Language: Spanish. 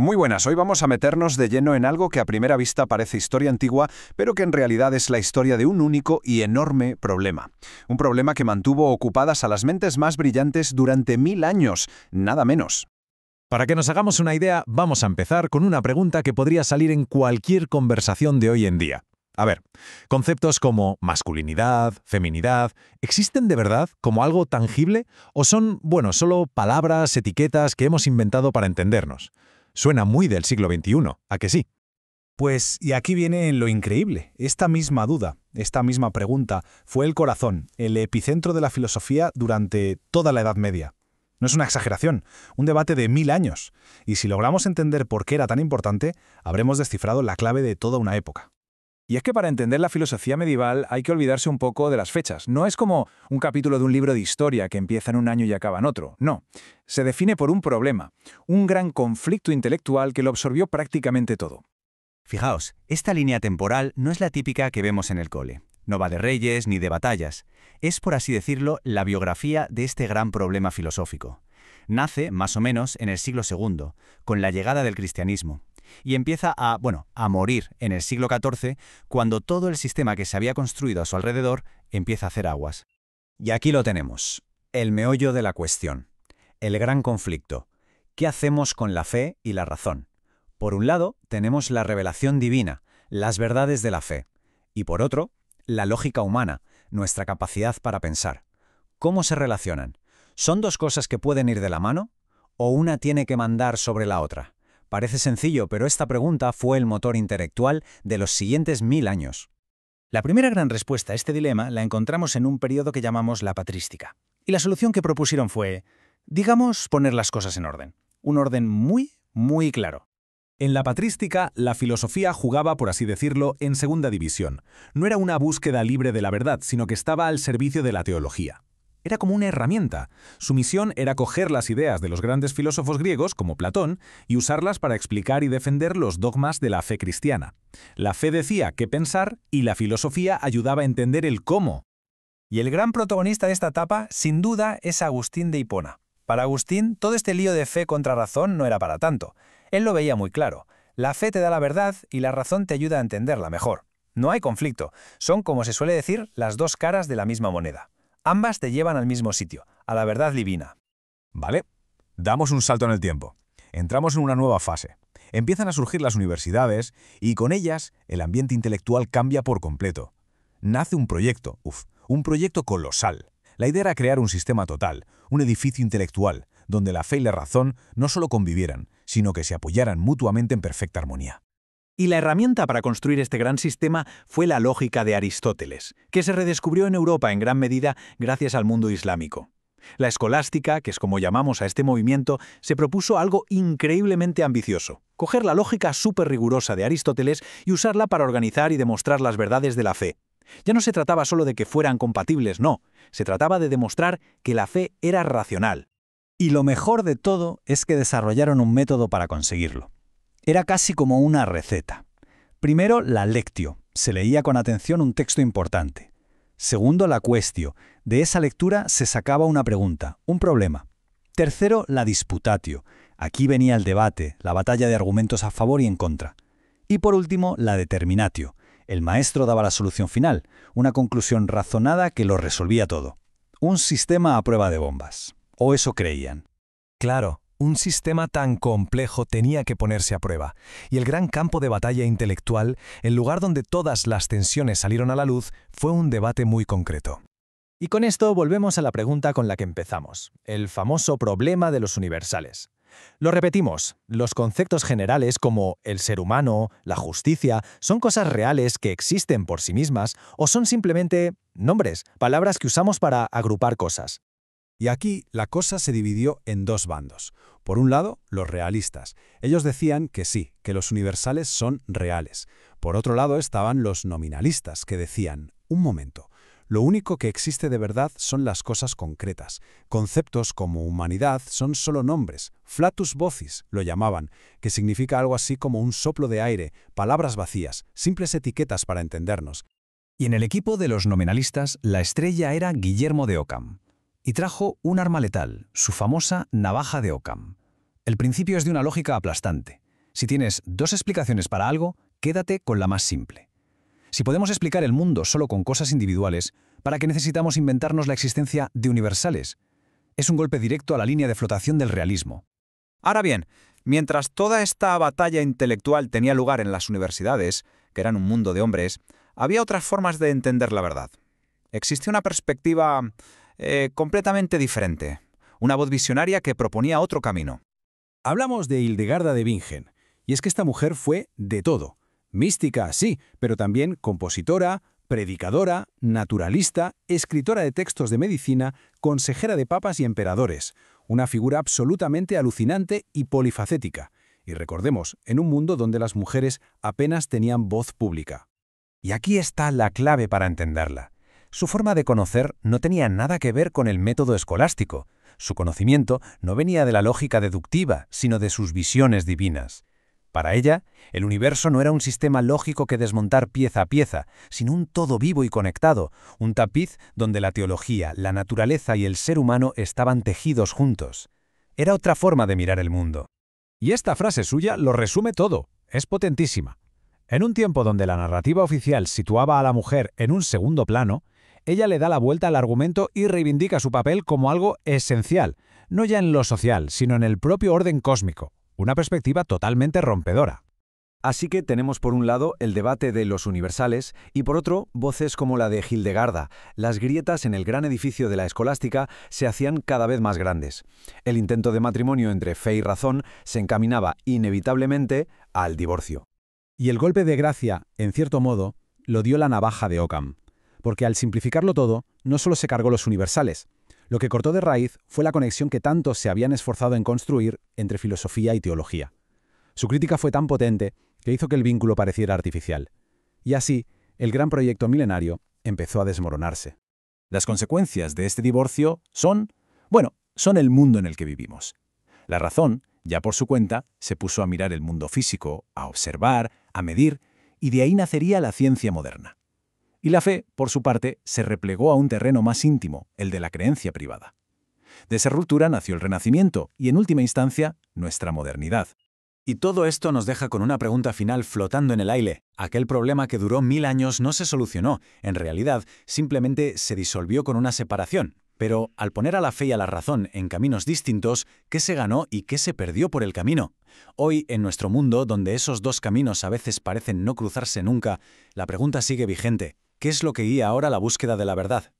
Muy buenas, hoy vamos a meternos de lleno en algo que a primera vista parece historia antigua, pero que en realidad es la historia de un único y enorme problema. Un problema que mantuvo ocupadas a las mentes más brillantes durante 1000 años, nada menos. Para que nos hagamos una idea, vamos a empezar con una pregunta que podría salir en cualquier conversación de hoy en día. A ver, conceptos como masculinidad, feminidad, ¿existen de verdad como algo tangible o son, solo palabras, etiquetas que hemos inventado para entendernos? Suena muy del siglo XXI, ¿a que sí? Pues, y aquí viene lo increíble. Esta misma duda, esta misma pregunta, fue el corazón, el epicentro de la filosofía durante toda la Edad Media. No es una exageración, un debate de 1000 años. Y si logramos entender por qué era tan importante, habremos descifrado la clave de toda una época. Y es que para entender la filosofía medieval hay que olvidarse un poco de las fechas. No es como un capítulo de un libro de historia que empieza en un año y acaba en otro. No. Se define por un problema, un gran conflicto intelectual que lo absorbió prácticamente todo. Fijaos, esta línea temporal no es la típica que vemos en el cole. No va de reyes ni de batallas. Es, por así decirlo, la biografía de este gran problema filosófico. Nace, más o menos, en el siglo II, con la llegada del cristianismo. Y empieza a morir en el siglo XIV, cuando todo el sistema que se había construido a su alrededor empieza a hacer aguas. Y aquí lo tenemos, el meollo de la cuestión, el gran conflicto. ¿Qué hacemos con la fe y la razón? Por un lado, tenemos la revelación divina, las verdades de la fe. Y por otro, la lógica humana, nuestra capacidad para pensar. ¿Cómo se relacionan? ¿Son dos cosas que pueden ir de la mano? ¿O una tiene que mandar sobre la otra? Parece sencillo, pero esta pregunta fue el motor intelectual de los siguientes 1000 años. La primera gran respuesta a este dilema la encontramos en un periodo que llamamos la patrística. Y la solución que propusieron fue, digamos, poner las cosas en orden. Un orden muy, muy claro. En la patrística, la filosofía jugaba, por así decirlo, en segunda división. No era una búsqueda libre de la verdad, sino que estaba al servicio de la teología. Era como una herramienta. Su misión era coger las ideas de los grandes filósofos griegos, como Platón, y usarlas para explicar y defender los dogmas de la fe cristiana. La fe decía qué pensar y la filosofía ayudaba a entender el cómo. Y el gran protagonista de esta etapa, sin duda, es Agustín de Hipona. Para Agustín, todo este lío de fe contra razón no era para tanto. Él lo veía muy claro. La fe te da la verdad y la razón te ayuda a entenderla mejor. No hay conflicto. Son, como se suele decir, las dos caras de la misma moneda. Ambas te llevan al mismo sitio, a la verdad divina. Vale, damos un salto en el tiempo. Entramos en una nueva fase. Empiezan a surgir las universidades y con ellas el ambiente intelectual cambia por completo. Nace un proyecto colosal. La idea era crear un sistema total, un edificio intelectual, donde la fe y la razón no solo convivieran, sino que se apoyaran mutuamente en perfecta armonía. Y la herramienta para construir este gran sistema fue la lógica de Aristóteles, que se redescubrió en Europa en gran medida gracias al mundo islámico. La escolástica, que es como llamamos a este movimiento, se propuso algo increíblemente ambicioso: coger la lógica súper rigurosa de Aristóteles y usarla para organizar y demostrar las verdades de la fe. Ya no se trataba solo de que fueran compatibles, no. Se trataba de demostrar que la fe era racional. Y lo mejor de todo es que desarrollaron un método para conseguirlo. Era casi como una receta. Primero, la lectio. Se leía con atención un texto importante. Segundo, la quaestio. De esa lectura se sacaba una pregunta, un problema. Tercero, la disputatio. Aquí venía el debate, la batalla de argumentos a favor y en contra. Y por último, la determinatio. El maestro daba la solución final, una conclusión razonada que lo resolvía todo. Un sistema a prueba de bombas. O eso creían. Claro. Un sistema tan complejo tenía que ponerse a prueba, y el gran campo de batalla intelectual, el lugar donde todas las tensiones salieron a la luz, fue un debate muy concreto. Y con esto volvemos a la pregunta con la que empezamos, el famoso problema de los universales. Lo repetimos, los conceptos generales como el ser humano, la justicia, ¿son cosas reales que existen por sí mismas o son simplemente nombres, palabras que usamos para agrupar cosas? Y aquí la cosa se dividió en dos bandos. Por un lado, los realistas. Ellos decían que sí, que los universales son reales. Por otro lado estaban los nominalistas, que decían, un momento, lo único que existe de verdad son las cosas concretas. Conceptos como humanidad son solo nombres, flatus vocis lo llamaban, que significa algo así como un soplo de aire, palabras vacías, simples etiquetas para entendernos. Y en el equipo de los nominalistas, la estrella era Guillermo de Ockham. Y trajo un arma letal, su famosa navaja de Ockham. El principio es de una lógica aplastante. Si tienes dos explicaciones para algo, quédate con la más simple. Si podemos explicar el mundo solo con cosas individuales, ¿para qué necesitamos inventarnos la existencia de universales? Es un golpe directo a la línea de flotación del realismo. Ahora bien, mientras toda esta batalla intelectual tenía lugar en las universidades, que eran un mundo de hombres, había otras formas de entender la verdad. Existía una perspectiva completamente diferente, una voz visionaria que proponía otro camino. Hablamos de Hildegarda de Bingen, y es que esta mujer fue de todo. Mística, sí, pero también compositora, predicadora, naturalista, escritora de textos de medicina, consejera de papas y emperadores, una figura absolutamente alucinante y polifacética. Y recordemos, en un mundo donde las mujeres apenas tenían voz pública. Y aquí está la clave para entenderla. Su forma de conocer no tenía nada que ver con el método escolástico. Su conocimiento no venía de la lógica deductiva, sino de sus visiones divinas. Para ella, el universo no era un sistema lógico que desmontar pieza a pieza, sino un todo vivo y conectado, un tapiz donde la teología, la naturaleza y el ser humano estaban tejidos juntos. Era otra forma de mirar el mundo. Y esta frase suya lo resume todo. Es potentísima. En un tiempo donde la narrativa oficial situaba a la mujer en un segundo plano, ella le da la vuelta al argumento y reivindica su papel como algo esencial, no ya en lo social, sino en el propio orden cósmico. Una perspectiva totalmente rompedora. Así que tenemos por un lado el debate de los universales y por otro voces como la de Hildegarda. Las grietas en el gran edificio de la escolástica se hacían cada vez más grandes. El intento de matrimonio entre fe y razón se encaminaba inevitablemente al divorcio. Y el golpe de gracia, en cierto modo, lo dio la navaja de Occam. Porque al simplificarlo todo, no solo se cargó los universales. Lo que cortó de raíz fue la conexión que tanto se habían esforzado en construir entre filosofía y teología. Su crítica fue tan potente que hizo que el vínculo pareciera artificial. Y así, el gran proyecto milenario empezó a desmoronarse. Las consecuencias de este divorcio son el mundo en el que vivimos. La razón, ya por su cuenta, se puso a mirar el mundo físico, a observar, a medir, y de ahí nacería la ciencia moderna. Y la fe, por su parte, se replegó a un terreno más íntimo, el de la creencia privada. De esa ruptura nació el Renacimiento y, en última instancia, nuestra modernidad. Y todo esto nos deja con una pregunta final flotando en el aire. Aquel problema que duró 1000 años no se solucionó. En realidad, simplemente se disolvió con una separación. Pero, al poner a la fe y a la razón en caminos distintos, ¿qué se ganó y qué se perdió por el camino? Hoy, en nuestro mundo, donde esos dos caminos a veces parecen no cruzarse nunca, la pregunta sigue vigente. ¿Qué es lo que guía ahora la búsqueda de la verdad?